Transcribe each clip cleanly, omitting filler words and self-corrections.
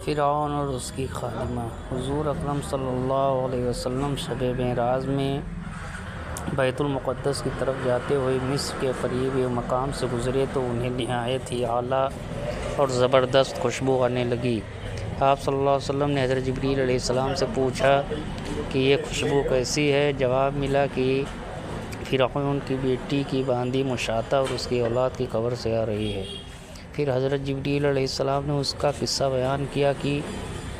فرعون اور اس کی خادمہ۔ حضور اکرم صلی اللہ علیہ وسلم شب معراج میں بیت المقدس کی طرف جاتے ہوئے مصر کے قریب ایک مقام سے گزرے تو انہیں نہایت ہی اعلیٰ اور زبردست خوشبو آنے لگی۔ آپ صلی اللہ علیہ وسلم نے حضرت جبریل علیہ السلام سے پوچھا کہ یہ خوشبو کیسی ہے؟ جواب ملا کہ فرعون کی بیٹی کی باندی مشاطہ اور اس کی اولاد کی قبر سے آ رہی ہے۔ پھر حضرت جبریل علیہ السلام نے اس کا قصہ بیان کیا کہ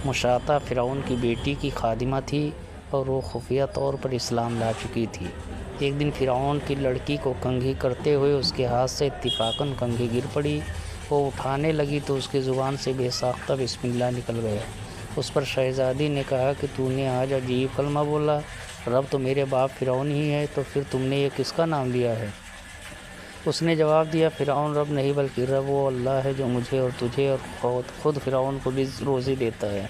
مشاطہ فرعون کی بیٹی کی خادمہ تھی اور وہ خفیہ طور پر اسلام لا چکی تھی۔ ایک دن فرعون کی لڑکی کو کنگھی کرتے ہوئے اس کے ہاتھ سے اتفاقاً کنگھی گر پڑی۔ وہ اٹھانے لگی تو اس کی زبان سے بے ساختہ بسم اللہ نکل گیا۔ اس پر شہزادی نے کہا کہ تو نے آج عجیب کلمہ بولا، رب تو میرے باپ فرعون ہی ہے، تو پھر تم نے یہ کس کا نام لیا ہے؟ اس نے جواب دیا، فرعون رب نہیں بلکہ رب وہ اللہ ہے جو مجھے اور تجھے اور خود فرعون کو بھی روزی دیتا ہے۔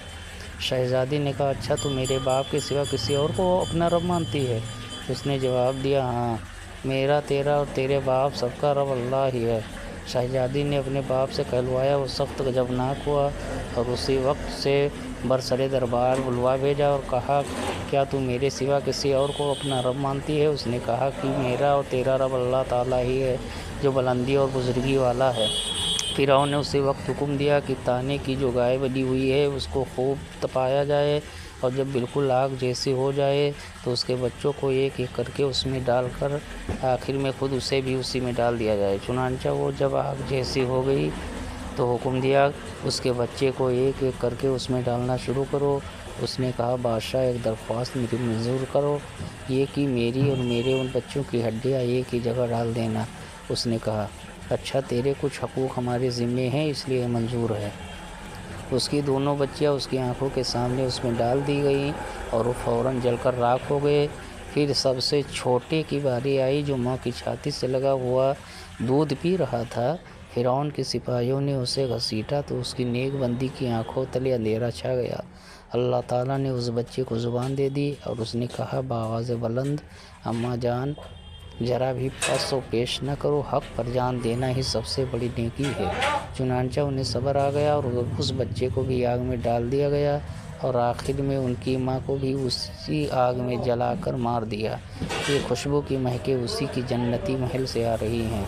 شہزادی نے کہا، اچھا تو میرے باپ کے سوا کسی اور کو اپنا رب مانتی ہے؟ اس نے جواب دیا، ہاں، میرا، تیرا اور تیرے باپ سب کا رب اللہ ہی ہے۔ شہزادی نے اپنے باپ سے کہلوایا، وہ سخت غضبناک ہوا اور اسی وقت سے برسر دربار بلوا بھیجا اور کہا، کیا تو میرے سوا کسی اور کو اپنا رب مانتی ہے؟ اس نے کہا کہ میرا اور تیرا رب اللہ تعالیٰ ہی ہے جو بلندی اور بزرگی والا ہے۔ فرعون نے اسی وقت حکم دیا کہ تانے کی جو گائے بندھی ہوئی ہے اس کو خوب تپایا جائے اور جب بالکل آگ جیسی ہو جائے تو اس کے بچوں کو ایک ایک کر کے اس میں ڈال کر آخر میں خود اسے بھی اسی میں ڈال دیا جائے۔ چنانچہ وہ جب آگ جیسی ہو گئی تو حکم دیا، اس کے بچے کو ایک ایک کر کے اس میں ڈالنا شروع کرو۔ اس نے کہا، بادشاہ ایک درخواست میری منظور کرو، یہ کہ میری اور میرے ان بچوں کی ہڈیاں ایک ہی جگہ ڈال دینا۔ اس نے کہا، اچھا، تیرے کچھ حقوق ہمارے ذمے ہیں اس لیے منظور ہے۔ اس کی دونوں بچیاں اس کی آنکھوں کے سامنے اس میں ڈال دی گئیں اور وہ فوراً جل کر راکھ ہو گئے۔ پھر سب سے چھوٹے کی باری آئی جو ماں کی چھاتی سے لگا ہوا دودھ پی رہا تھا۔ فرعون کے سپاہیوں نے اسے گھسیٹا تو اس کی نیک بندی کی آنکھوں تلے اندھیرا چھا گیا۔ اللہ تعالیٰ نے اس بچے کو زبان دے دی اور اس نے کہا بآواز بلند، اماں جان، ذرا بھی پس و پیش نہ کرو، حق پر جان دینا ہی سب سے بڑی نیکی ہے۔ چنانچہ انہیں صبر آ گیا اور اس بچے کو بھی آگ میں ڈال دیا گیا اور آخر میں ان کی ماں کو بھی اسی آگ میں جلا کر مار دیا۔ یہ خوشبو کی مہکیں اسی کی جنتی محل سے آ رہی ہیں۔